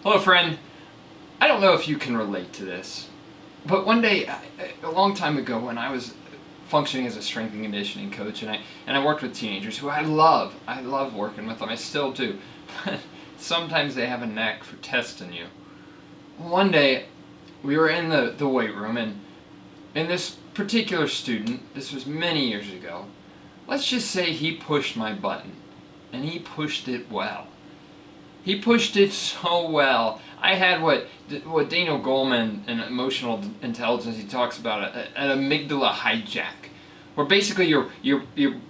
Hello, friend. I don't know if you can relate to this, but one day, a long time ago, when I was functioning as a strength and conditioning coach, and I worked with teenagers who I love working with them. I still do, but sometimes they have a knack for testing you. One day, we were in the weight room, and this particular student, this was many years ago, let's just say he pushed my button, and he pushed it well. He pushed it so well. I had what Daniel Goleman in emotional intelligence, he talks about an amygdala hijack, where basically your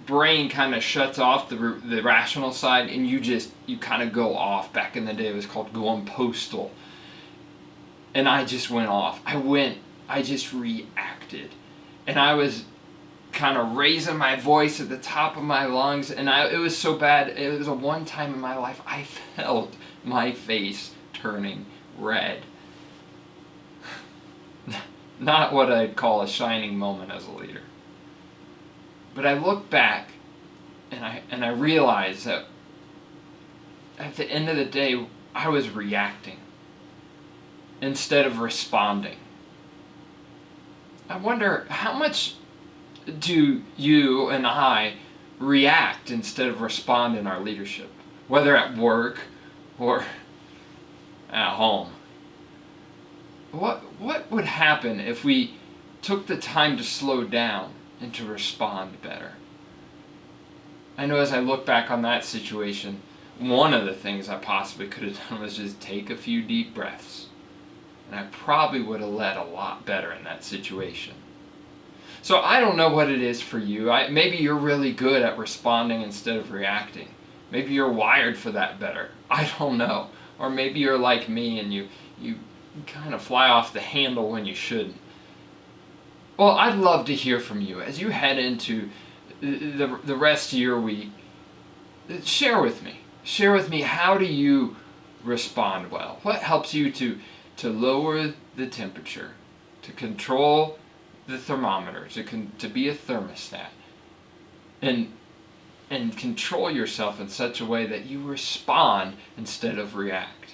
brain kind of shuts off the rational side, and you kind of go off. Back in the day, it was called going postal, and I just went off. I just reacted, and I was kind of raising my voice at the top of my lungs, and it was so bad. It was a one time in my life I felt my face turning red. Not what I'd call a shining moment as a leader. But I look back and I realized that at the end of the day I was reacting instead of responding. I wonder, how much do you and I react instead of respond in our leadership, whether at work or at home? What would happen if we took the time to slow down and to respond better? I know as I look back on that situation, one of the things I possibly could have done was just take a few deep breaths, and I probably would have led a lot better in that situation. So I don't know what it is for you. Maybe you're really good at responding instead of reacting. Maybe you're wired for that better. I don't know. Or maybe you're like me and you kind of fly off the handle when you shouldn't. Well, I'd love to hear from you as you head into the rest of your week. Share with me. Share with me, how do you respond well? What helps you to lower the temperature, to control the thermometer, to be a thermostat, and control yourself in such a way that you respond instead of react.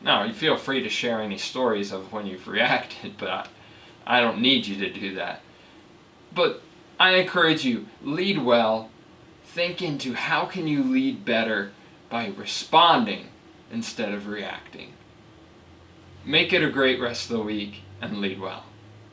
Now, you feel free to share any stories of when you've reacted, but I don't need you to do that. But I encourage you, lead well. Think into how can you lead better by responding instead of reacting. Make it a great rest of the week and lead well.